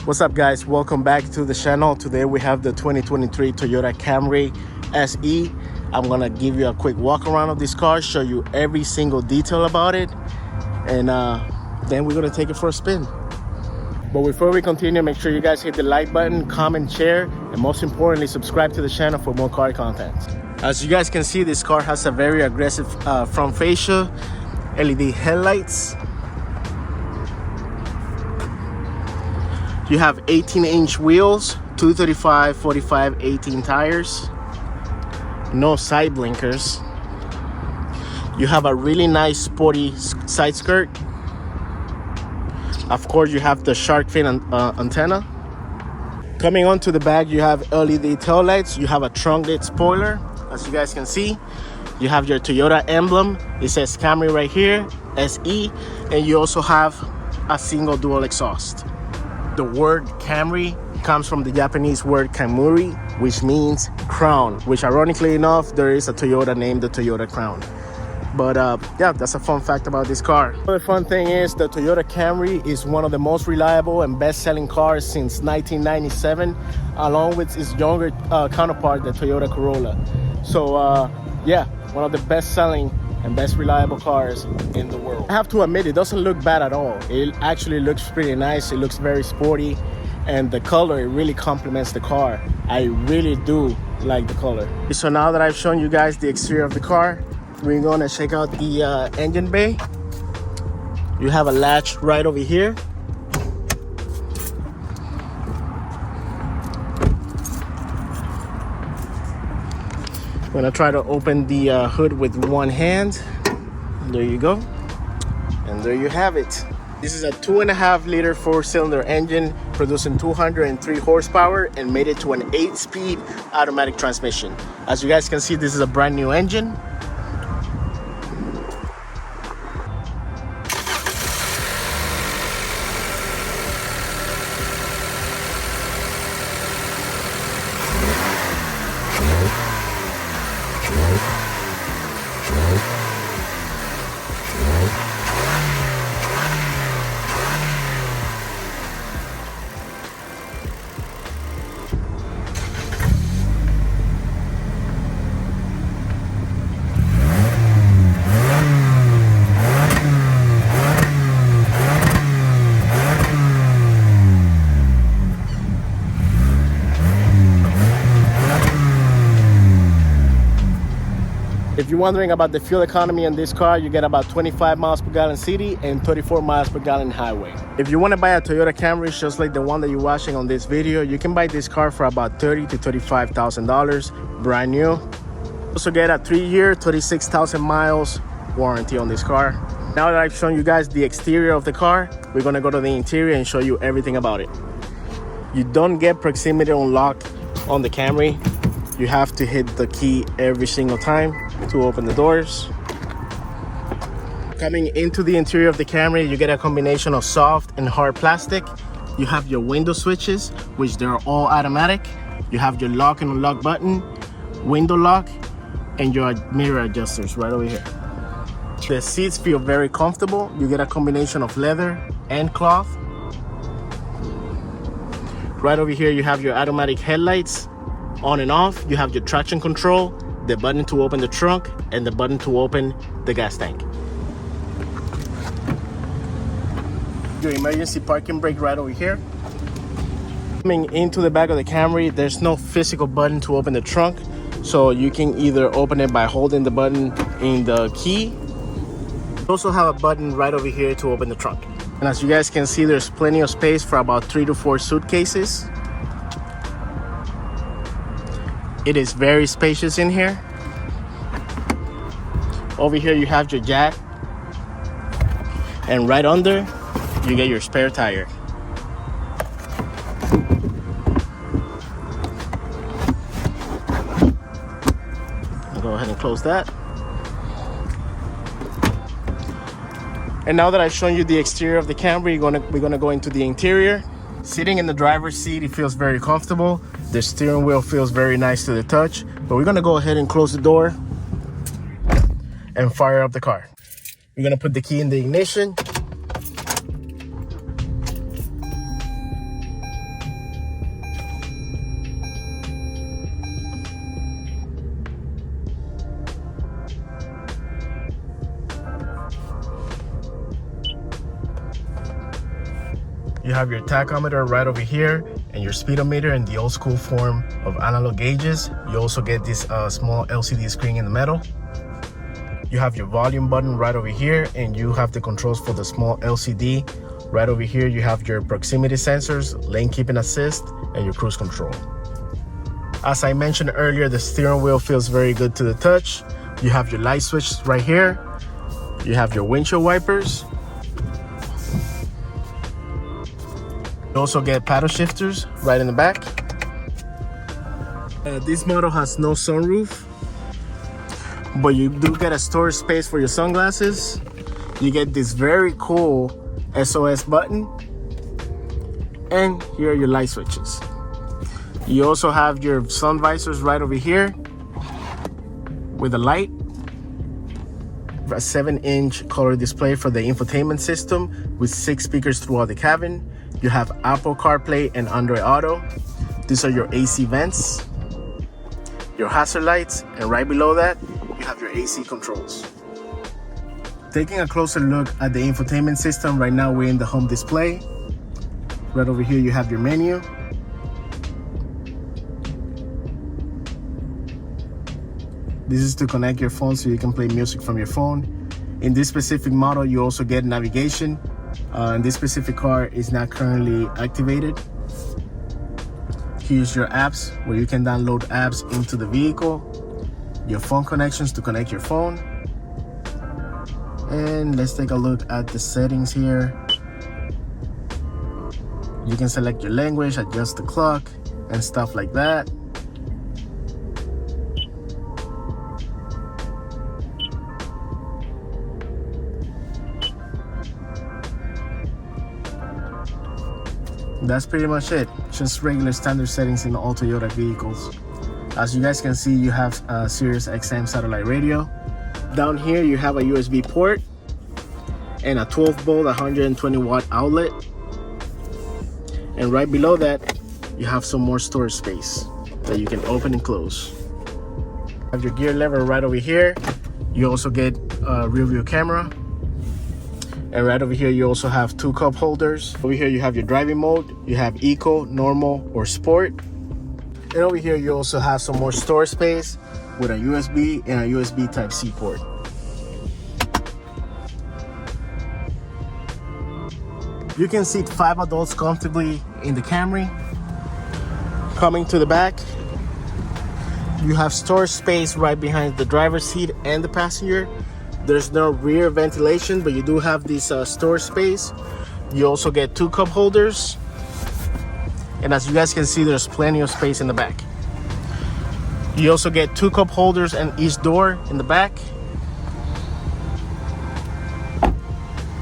What's up, guys? Welcome back to the channel. Today we have the 2023 Toyota Camry SE. I'm gonna give you a quick walk around of this car, show you every single detail about it, and then we're gonna take it for a spin. But before we continue, make sure you guys hit the like button, comment, share, and most importantly, subscribe to the channel for more car content. As you guys can see, this car has a very aggressive front fascia, LED headlights. You have 18-inch wheels, 235, 45, 18 tires. No side blinkers. You have a really nice sporty side skirt. Of course, you have the shark fin antenna. Coming onto the back, you have LED tail lights. You have a trunk lid spoiler, as you guys can see. You have your Toyota emblem. It says Camry right here, SE, and you also have a single dual exhaust. The word Camry comes from the Japanese word Kamuri, which means crown, which ironically enough, there is a Toyota named the Toyota Crown. But yeah, that's a fun fact about this car. The fun thing is the Toyota Camry is one of the most reliable and best-selling cars since 1997, along with its younger counterpart, the Toyota Corolla. So yeah, one of the best-selling and best reliable cars in the world. I have to admit, it doesn't look bad at all. It actually looks pretty nice. It looks very sporty, and the color, it really complements the car. I really do like the color. So now that I've shown you guys the exterior of the car, we're gonna check out the engine bay. You have a latch right over here. I'm gonna try to open the hood with one hand. There you go. And there you have it. This is a 2.5 liter 4-cylinder engine producing 203 horsepower and made it to an 8-speed automatic transmission. As you guys can see, this is a brand new engine. If you're wondering about the fuel economy in this car, you get about 25 miles per gallon city and 34 miles per gallon highway. If you want to buy a Toyota Camry just like the one that you're watching on this video, you can buy this car for about $30,000 to $35,000, brand new. Also get a 3-year, 36,000 miles warranty on this car. Now that I've shown you guys the exterior of the car, we're going to go to the interior and show you everything about it. You don't get proximity unlock on the Camry. You have to hit the key every single time to open the doors. Coming into the interior of the Camry, you get a combination of soft and hard plastic. You have your window switches, which they're all automatic. You have your lock and unlock button, window lock, and your mirror adjusters right over here. The seats feel very comfortable. You get a combination of leather and cloth. Right over here, you have your automatic headlights on and off. You have your traction control, the button to open the trunk, and the button to open the gas tank. Your emergency parking brake right over here. Coming into the back of the Camry, there's no physical button to open the trunk, so you can either open it by holding the button in the key. You also have a button right over here to open the trunk. And as you guys can see, there's plenty of space for about 3 to 4 suitcases. It is very spacious in here. Over here you have your jack, and right under you get your spare tire. I'll go ahead and close that. And now that I've shown you the exterior of the Camry, we're gonna go into the interior. Sitting in the driver's seat, it feels very comfortable. The steering wheel feels very nice to the touch. But we're gonna go ahead and close the door and fire up the car. We're gonna put the key in the ignition. You have your tachometer right over here and your speedometer in the old school form of analog gauges. You also get this small LCD screen in the middle. You have your volume button right over here, and you have the controls for the small LCD. Right over here, you have your proximity sensors, lane keeping assist, and your cruise control. As I mentioned earlier, the steering wheel feels very good to the touch. You have your light switch right here. You have your windshield wipers. You also get paddle shifters right in the back. This model has no sunroof, but you do get a storage space for your sunglasses. You get this very cool SOS button, and here are your light switches. You also have your sun visors right over here with a light, a 7-inch color display for the infotainment system with 6 speakers throughout the cabin. You have Apple CarPlay and Android Auto. These are your AC vents, your hazard lights, and right below that, you have your AC controls. Taking a closer look at the infotainment system, right now we're in the home display. Right over here, you have your menu. This is to connect your phone so you can play music from your phone. In this specific model, you also get navigation. And this specific car is not currently activated. Here's your apps where you can download apps into the vehicle. Your phone connections to connect your phone. And let's take a look at the settings here. You can select your language, adjust the clock, and stuff like that. That's pretty much it. Just regular standard settings in all Toyota vehicles. As you guys can see, you have a Sirius XM satellite radio. Down here, you have a USB port and a 12-volt 120-watt outlet. And right below that, you have some more storage space that you can open and close. You have your gear lever right over here. You also get a rear view camera. And right over here, you also have 2 cup holders. Over here, you have your driving mode. You have Eco, Normal, or Sport. And over here, you also have some more storage space with a USB and a USB Type-C port. You can seat 5 adults comfortably in the Camry. Coming to the back, you have storage space right behind the driver's seat and the passenger. There's no rear ventilation, but you do have this storage space. You also get 2 cup holders. And as you guys can see, there's plenty of space in the back. You also get 2 cup holders in each door in the back.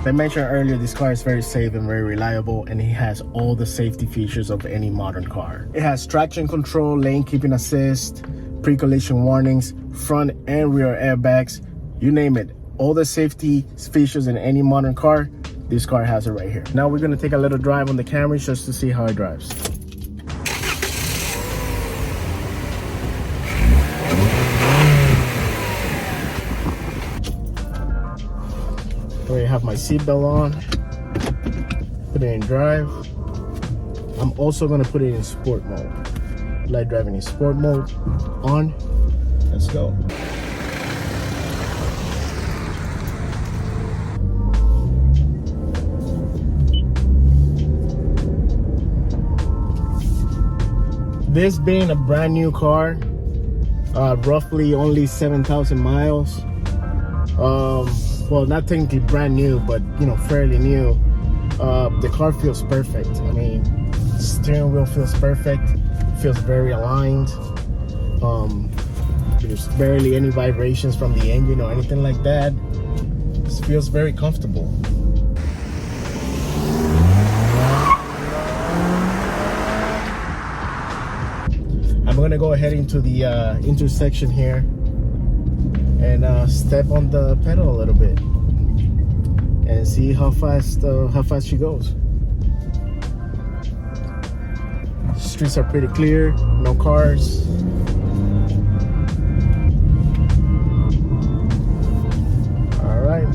I mentioned earlier, this car is very safe and very reliable, and it has all the safety features of any modern car. It has traction control, lane keeping assist, pre-collision warnings, front and rear airbags, you name it. All the safety features in any modern car, this car has it right here. Now we're gonna take a little drive on the Camry just to see how it drives. I have my seatbelt on, put it in drive. I'm also gonna put it in sport mode. Light driving in sport mode, on, let's go. This being a brand new car, roughly only 7,000 miles. Well, not technically brand new, but you know, fairly new. The car feels perfect. I mean, the steering wheel feels perfect. Feels very aligned. There's barely any vibrations from the engine or anything like that. It feels very comfortable. I'm gonna go ahead into the intersection here and step on the pedal a little bit and see how fast she goes. Streets are pretty clear, no cars. All right,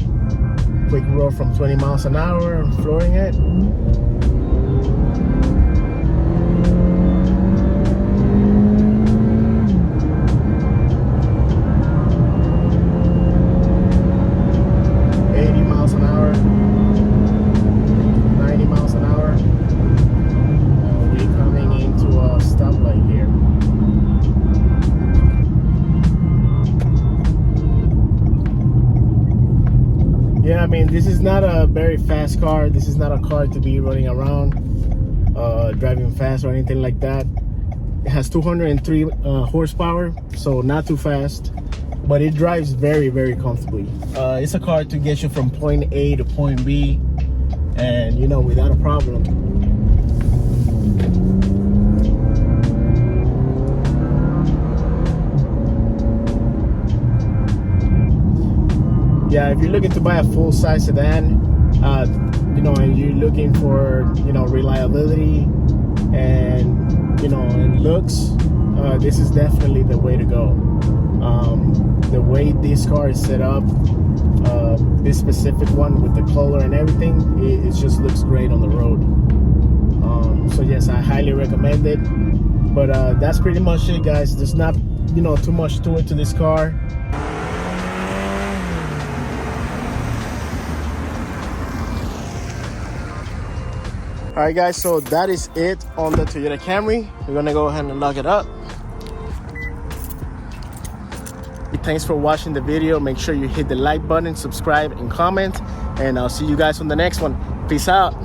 quick roll from 20 miles an hour, I'm flooring it. mean, this is not a very fast car. This is not a car to be running around driving fast or anything like that. It has 203 horsepower, so not too fast, but it drives very, very comfortably. It's a car to get you from point A to point B, and you know, without a problem. Yeah, if you're looking to buy a full-size sedan, you know, and you're looking for, you know, reliability and, you know, and looks, this is definitely the way to go. The way this car is set up, this specific one with the color and everything, it just looks great on the road. So yes, I highly recommend it. But that's pretty much it, guys. There's not, you know, too much to it to this car. All right, guys, so that is it on the Toyota Camry. We're gonna go ahead and lock it up. Thanks for watching the video. Make sure you hit the like button, subscribe, and comment, and I'll see you guys on the next one. Peace out.